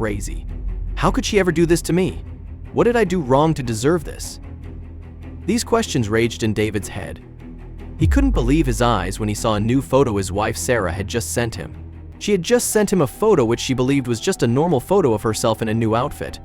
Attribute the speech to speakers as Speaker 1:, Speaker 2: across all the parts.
Speaker 1: crazy. How could she ever do this to me? What did I do wrong to deserve this? These questions raged in David's head. He couldn't believe his eyes when he saw a new photo his wife Sara had just sent him. She had just sent him a photo which she believed was just a normal photo of herself in a new outfit.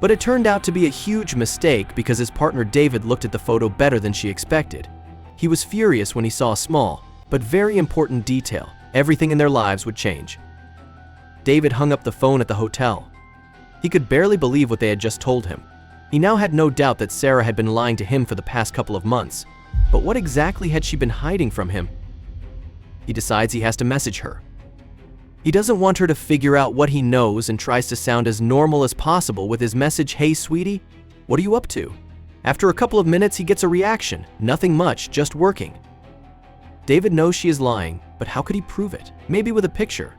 Speaker 1: But it turned out to be a huge mistake because his partner David looked at the photo better than she expected. He was furious when he saw a small, but very important detail. Everything in their lives would change. David hung up the phone at the hotel. He could barely believe what they had just told him. He now had no doubt that Sara had been lying to him for the past couple of months. But what exactly had she been hiding from him? He decides he has to message her. He doesn't want her to figure out what he knows and tries to sound as normal as possible with his message, "Hey sweetie, what are you up to?" After a couple of minutes, he gets a reaction. Nothing much, just working. David knows she is lying, but how could he prove it? Maybe with a picture.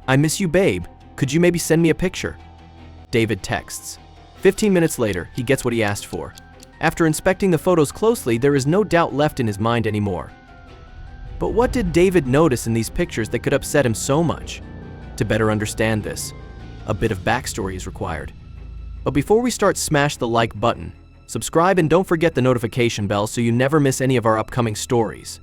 Speaker 1: "I miss you, babe. Could you maybe send me a picture?" David texts. 15 minutes later, he gets what he asked for. After inspecting the photos closely, there is no doubt left in his mind anymore. But what did David notice in these pictures that could upset him so much? To better understand this, a bit of backstory is required. But before we start, smash the like button, subscribe, and don't forget the notification bell so you never miss any of our upcoming stories.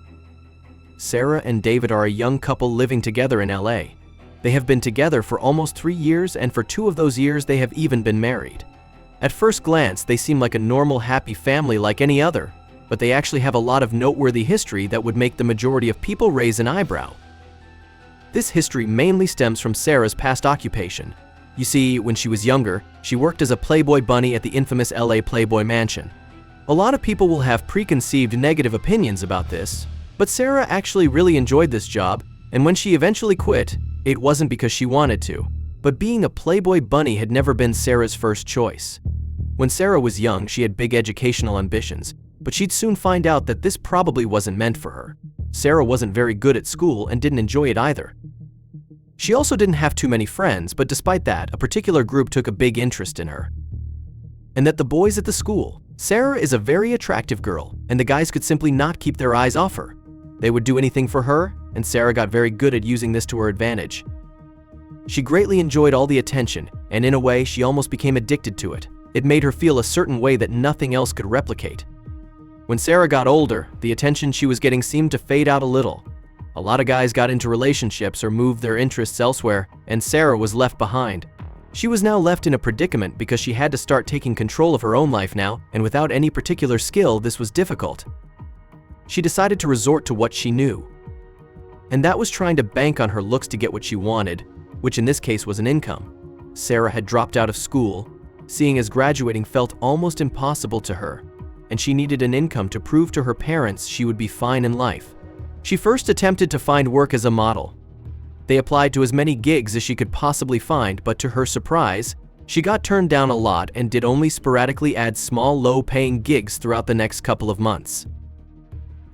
Speaker 1: Sara and David are a young couple living together in LA. They have been together for almost 3 years, and for 2 of those years they have even been married. At first glance, they seem like a normal, happy family like any other, but they actually have a lot of noteworthy history that would make the majority of people raise an eyebrow. This history mainly stems from Sara's past occupation. You see, when she was younger, she worked as a Playboy bunny at the infamous LA Playboy Mansion. A lot of people will have preconceived negative opinions about this, but Sara actually really enjoyed this job, and when she eventually quit, it wasn't because she wanted to, but being a Playboy bunny had never been Sara's first choice. When Sara was young, she had big educational ambitions, but she'd soon find out that this probably wasn't meant for her. Sara wasn't very good at school and didn't enjoy it either. She also didn't have too many friends, but despite that, a particular group took a big interest in her. And that the boys at the school. Sara is a very attractive girl, and the guys could simply not keep their eyes off her. They would do anything for her, and Sara got very good at using this to her advantage. She greatly enjoyed all the attention, and in a way, she almost became addicted to it. It made her feel a certain way that nothing else could replicate. When Sara got older, the attention she was getting seemed to fade out a little. A lot of guys got into relationships or moved their interests elsewhere, and Sara was left behind. She was now left in a predicament because she had to start taking control of her own life now, and without any particular skill, this was difficult. She decided to resort to what she knew. And that was trying to bank on her looks to get what she wanted, which in this case was an income. Sara had dropped out of school, seeing as graduating felt almost impossible to her, and she needed an income to prove to her parents she would be fine in life. She first attempted to find work as a model. They applied to as many gigs as she could possibly find, but to her surprise, she got turned down a lot and did only sporadically add small, low-paying gigs throughout the next couple of months.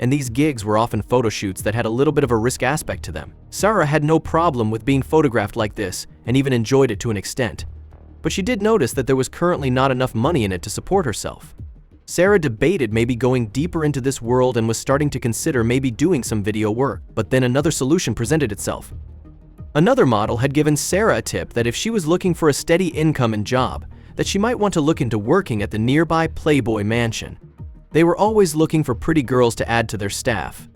Speaker 1: And these gigs were often photo shoots that had a little bit of a risk aspect to them. Sara had no problem with being photographed like this and even enjoyed it to an extent. But she did notice that there was currently not enough money in it to support herself. Sara debated maybe going deeper into this world and was starting to consider maybe doing some video work, but then another solution presented itself. Another model had given Sara a tip that if she was looking for a steady income and job, that she might want to look into working at the nearby Playboy Mansion. They were always looking for pretty girls to add to their staff,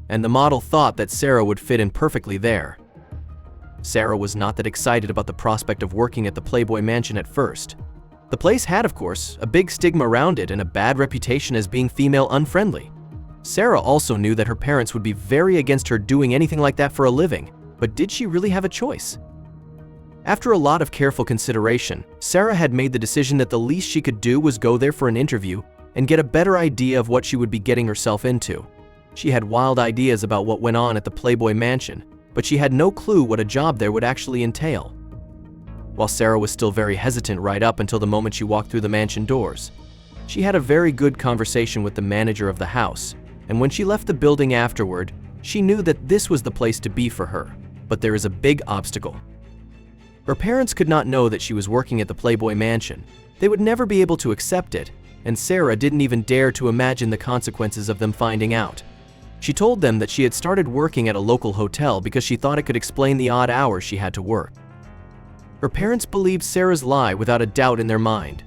Speaker 1: and the model thought that Sara would fit in perfectly there. Sara was not that excited about the prospect of working at the Playboy Mansion at first. The place had, of course, a big stigma around it and a bad reputation as being female unfriendly. Sara also knew that her parents would be very against her doing anything like that for a living, but did she really have a choice? After a lot of careful consideration, Sara had made the decision that the least she could do was go there for an interview and get a better idea of what she would be getting herself into. She had wild ideas about what went on at the Playboy Mansion, but she had no clue what a job there would actually entail. While Sara was still very hesitant right up until the moment she walked through the mansion doors, she had a very good conversation with the manager of the house, and when she left the building afterward, she knew that this was the place to be for her. But there is a big obstacle. Her parents could not know that she was working at the Playboy Mansion. They would never be able to accept it, and Sara didn't even dare to imagine the consequences of them finding out. She told them that she had started working at a local hotel because she thought it could explain the odd hours she had to work. Her parents believed Sara's lie without a doubt in their mind.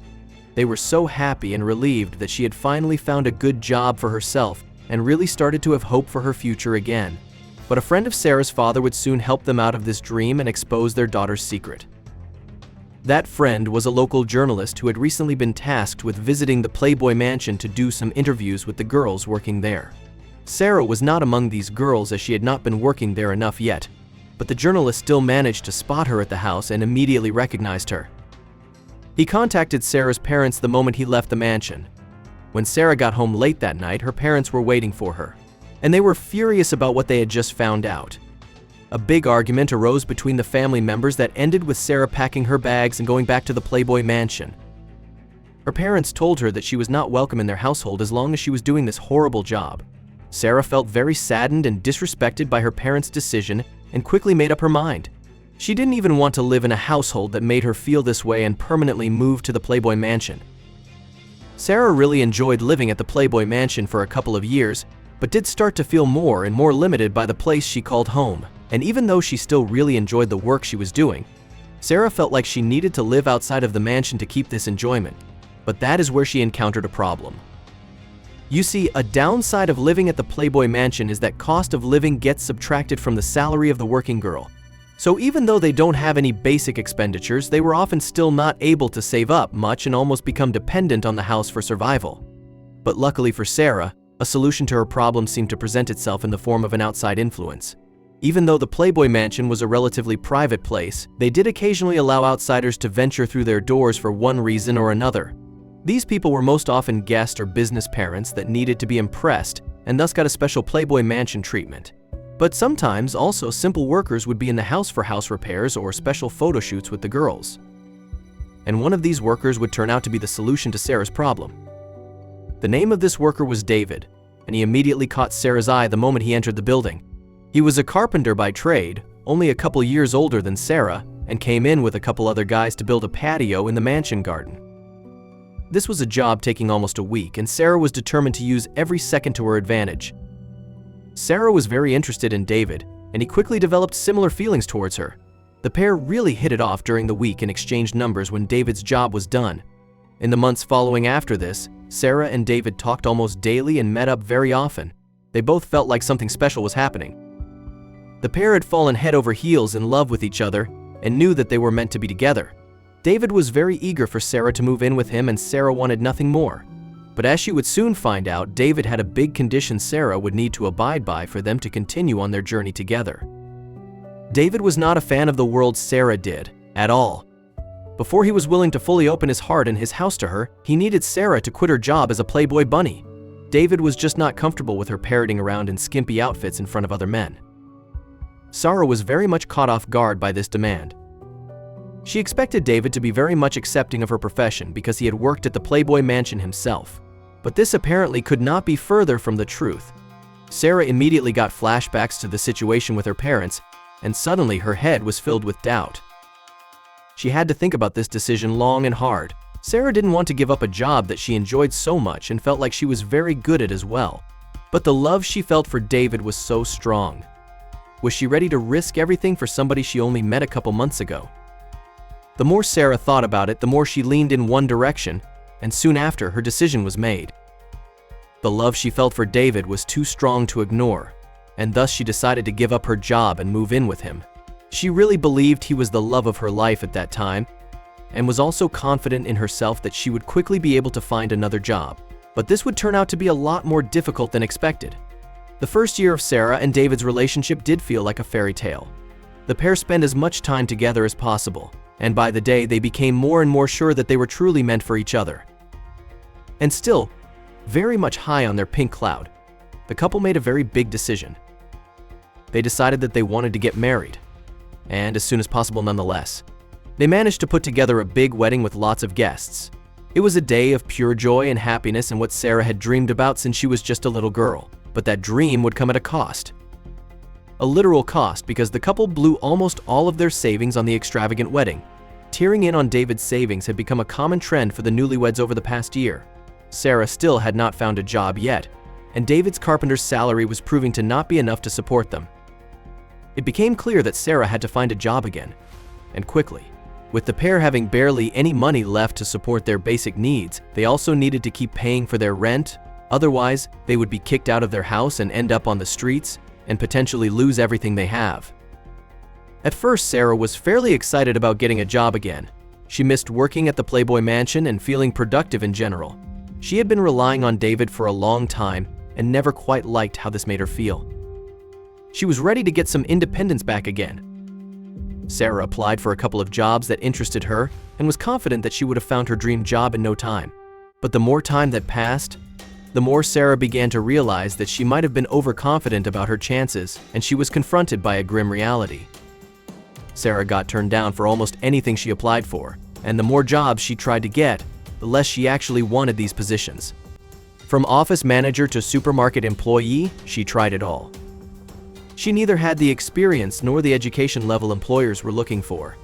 Speaker 1: They were so happy and relieved that she had finally found a good job for herself and really started to have hope for her future again. But a friend of Sara's father would soon help them out of this dream and expose their daughter's secret. That friend was a local journalist who had recently been tasked with visiting the Playboy Mansion to do some interviews with the girls working there. Sara was not among these girls as she had not been working there enough yet, but the journalist still managed to spot her at the house and immediately recognized her. He contacted Sara's parents the moment he left the mansion. When Sara got home late that night, her parents were waiting for her, and they were furious about what they had just found out. A big argument arose between the family members that ended with Sara packing her bags and going back to the Playboy Mansion. Her parents told her that she was not welcome in their household as long as she was doing this horrible job. Sara felt very saddened and disrespected by her parents' decision and quickly made up her mind. She didn't even want to live in a household that made her feel this way and permanently moved to the Playboy Mansion. Sara really enjoyed living at the Playboy Mansion for a couple of years, but did start to feel more and more limited by the place she called home. And even though she still really enjoyed the work she was doing, Sara felt like she needed to live outside of the mansion to keep this enjoyment. But that is where she encountered a problem. You see, a downside of living at the Playboy Mansion is that cost of living gets subtracted from the salary of the working girl. So even though they don't have any basic expenditures, they were often still not able to save up much and almost become dependent on the house for survival. But luckily for Sara, a solution to her problem seemed to present itself in the form of an outside influence. Even though the Playboy Mansion was a relatively private place, they did occasionally allow outsiders to venture through their doors for one reason or another. These people were most often guest or business parents that needed to be impressed and thus got a special Playboy Mansion treatment. But sometimes also simple workers would be in the house for house repairs or special photo shoots with the girls. And one of these workers would turn out to be the solution to Sara's problem. The name of this worker was David, and he immediately caught Sara's eye the moment he entered the building. He was a carpenter by trade, only a couple years older than Sara, and came in with a couple other guys to build a patio in the mansion garden. This was a job taking almost a week, and Sara was determined to use every second to her advantage. Sara was very interested in David, and he quickly developed similar feelings towards her. The pair really hit it off during the week and exchanged numbers when David's job was done. In the months following after this, Sara and David talked almost daily and met up very often. They both felt like something special was happening. The pair had fallen head over heels in love with each other and knew that they were meant to be together. David was very eager for Sara to move in with him, and Sara wanted nothing more. But as she would soon find out, David had a big condition Sara would need to abide by for them to continue on their journey together. David was not a fan of the world Sara did, at all. Before he was willing to fully open his heart and his house to her, he needed Sara to quit her job as a Playboy bunny. David was just not comfortable with her parroting around in skimpy outfits in front of other men. Sara was very much caught off guard by this demand. She expected David to be very much accepting of her profession because he had worked at the Playboy Mansion himself. But this apparently could not be further from the truth. Sara immediately got flashbacks to the situation with her parents, and suddenly her head was filled with doubt. She had to think about this decision long and hard. Sara didn't want to give up a job that she enjoyed so much and felt like she was very good at as well. But the love she felt for David was so strong. Was she ready to risk everything for somebody she only met a couple months ago? The more Sara thought about it, the more she leaned in one direction, and soon after, her decision was made. The love she felt for David was too strong to ignore, and thus she decided to give up her job and move in with him. She really believed he was the love of her life at that time, and was also confident in herself that she would quickly be able to find another job. But this would turn out to be a lot more difficult than expected. The first year of Sara and David's relationship did feel like a fairy tale. The pair spent as much time together as possible, and by the day they became more and more sure that they were truly meant for each other. And still, very much high on their pink cloud, the couple made a very big decision. They decided that they wanted to get married, and as soon as possible nonetheless. They managed to put together a big wedding with lots of guests. It was a day of pure joy and happiness and what Sara had dreamed about since she was just a little girl. But that dream would come at a cost. A literal cost, because the couple blew almost all of their savings on the extravagant wedding. Tearing in on David's savings had become a common trend for the newlyweds over the past year. Sara still had not found a job yet, and David's carpenter's salary was proving to not be enough to support them. It became clear that Sara had to find a job again, and quickly. With the pair having barely any money left to support their basic needs, they also needed to keep paying for their rent. Otherwise, they would be kicked out of their house and end up on the streets and potentially lose everything they have. At first, Sara was fairly excited about getting a job again. She missed working at the Playboy Mansion and feeling productive in general. She had been relying on David for a long time and never quite liked how this made her feel. She was ready to get some independence back again. Sara applied for a couple of jobs that interested her and was confident that she would have found her dream job in no time. But the more time that passed, the more Sara began to realize that she might have been overconfident about her chances, and she was confronted by a grim reality. Sara got turned down for almost anything she applied for, and the more jobs she tried to get, the less she actually wanted these positions. From office manager to supermarket employee, she tried it all. She neither had the experience nor the education level employers were looking for,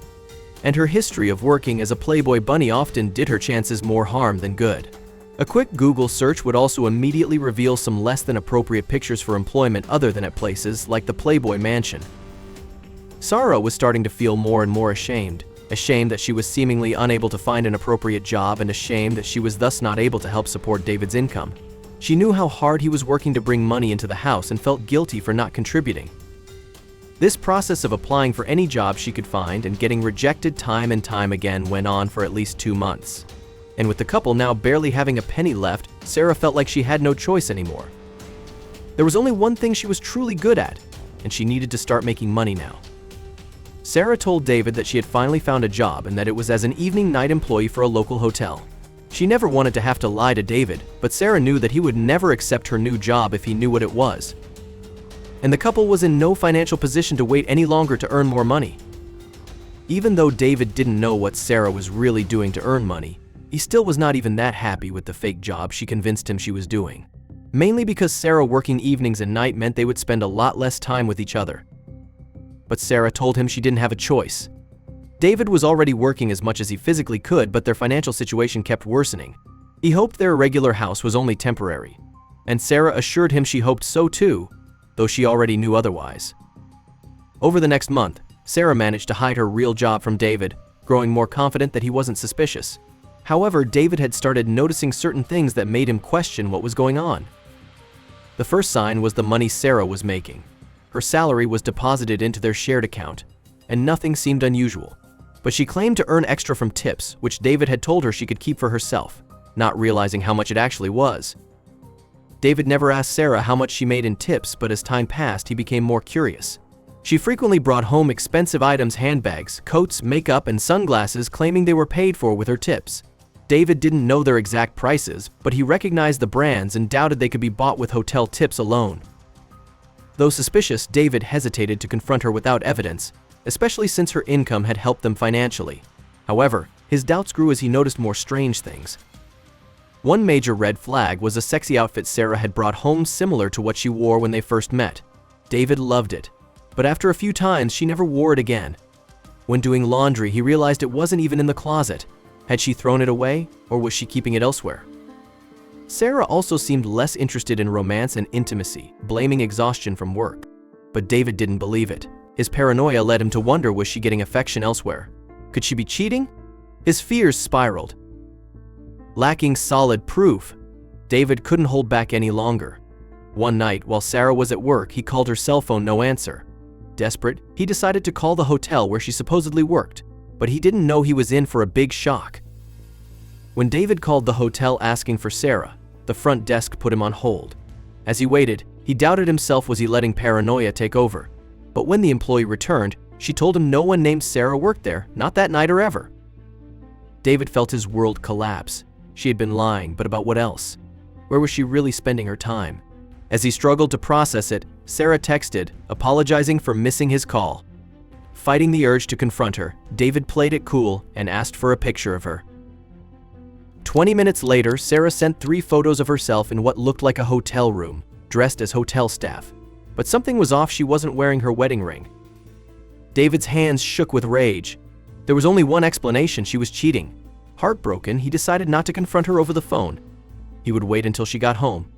Speaker 1: and her history of working as a Playboy bunny often did her chances more harm than good. A quick Google search would also immediately reveal some less than appropriate pictures for employment other than at places like the Playboy Mansion. Sara was starting to feel more and more ashamed that she was seemingly unable to find an appropriate job and ashamed that she was thus not able to help support David's income. She knew how hard he was working to bring money into the house and felt guilty for not contributing. This process of applying for any job she could find and getting rejected time and time again went on for at least 2 months. And with the couple now barely having a penny left, Sara felt like she had no choice anymore. There was only one thing she was truly good at, and she needed to start making money now. Sara told David that she had finally found a job and that it was as an evening night employee for a local hotel. She never wanted to have to lie to David, but Sara knew that he would never accept her new job if he knew what it was. And the couple was in no financial position to wait any longer to earn more money. Even though David didn't know what Sara was really doing to earn money, he still was not even that happy with the fake job she convinced him she was doing. Mainly because Sara working evenings and night meant they would spend a lot less time with each other. But Sara told him she didn't have a choice. David was already working as much as he physically could, but their financial situation kept worsening. He hoped their irregular house was only temporary, and Sara assured him she hoped so too, though she already knew otherwise. Over the next month, Sara managed to hide her real job from David, growing more confident that he wasn't suspicious. However, David had started noticing certain things that made him question what was going on. The first sign was the money Sara was making. Her salary was deposited into their shared account, and nothing seemed unusual. But she claimed to earn extra from tips, which David had told her she could keep for herself, not realizing how much it actually was. David never asked Sara how much she made in tips, but as time passed, he became more curious. She frequently brought home expensive items, handbags, coats, makeup, and sunglasses, claiming they were paid for with her tips. David didn't know their exact prices, but he recognized the brands and doubted they could be bought with hotel tips alone. Though suspicious, David hesitated to confront her without evidence, especially since her income had helped them financially. However, his doubts grew as he noticed more strange things. One major red flag was a sexy outfit Sara had brought home similar to what she wore when they first met. David loved it, but after a few times she never wore it again. When doing laundry, he realized it wasn't even in the closet. Had she thrown it away, or was she keeping it elsewhere? Sara also seemed less interested in romance and intimacy, blaming exhaustion from work. But David didn't believe it. His paranoia led him to wonder, was she getting affection elsewhere? Could she be cheating? His fears spiraled. Lacking solid proof, David couldn't hold back any longer. One night, while Sara was at work, he called her cell phone, no answer. Desperate, he decided to call the hotel where she supposedly worked, but he didn't know he was in for a big shock. When David called the hotel asking for Sara, the front desk put him on hold. As he waited, he doubted himself. Was he letting paranoia take over? But when the employee returned, she told him no one named Sara worked there, not that night or ever. David felt his world collapse. She had been lying, but about what else? Where was she really spending her time? As he struggled to process it, Sara texted, apologizing for missing his call. Fighting the urge to confront her, David played it cool and asked for a picture of her. 20 minutes later, Sara sent 3 photos of herself in what looked like a hotel room, dressed as hotel staff. But something was off. She wasn't wearing her wedding ring. David's hands shook with rage. There was only one explanation: she was cheating. Heartbroken, he decided not to confront her over the phone. He would wait until she got home.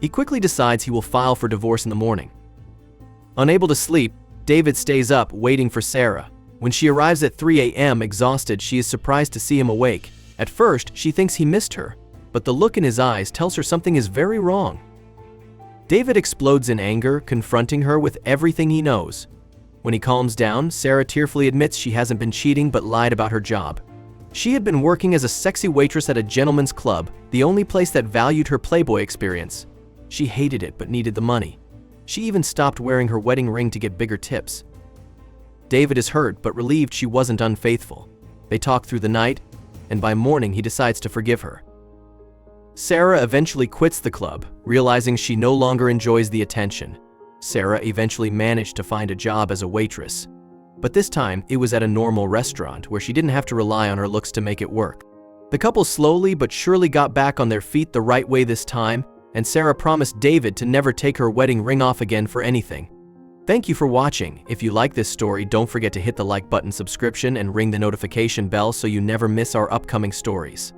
Speaker 1: He quickly decides he will file for divorce in the morning. Unable to sleep, David stays up waiting for Sara. When she arrives at 3 a.m. exhausted, she is surprised to see him awake. At first, she thinks he missed her, but the look in his eyes tells her something is very wrong. David explodes in anger, confronting her with everything he knows. When he calms down, Sara tearfully admits she hasn't been cheating but lied about her job. She had been working as a sexy waitress at a gentleman's club, the only place that valued her Playboy experience. She hated it but needed the money. She even stopped wearing her wedding ring to get bigger tips. David is hurt but relieved she wasn't unfaithful. They talk through the night, and by morning he decides to forgive her. Sara eventually quits the club, realizing she no longer enjoys the attention. Sara eventually managed to find a job as a waitress, but this time it was at a normal restaurant where she didn't have to rely on her looks to make it work. The couple slowly but surely got back on their feet the right way this time, and Sara promised David to never take her wedding ring off again for anything. Thank you for watching. If you like this story, don't forget to hit the like button, subscription, and ring the notification bell so you never miss our upcoming stories.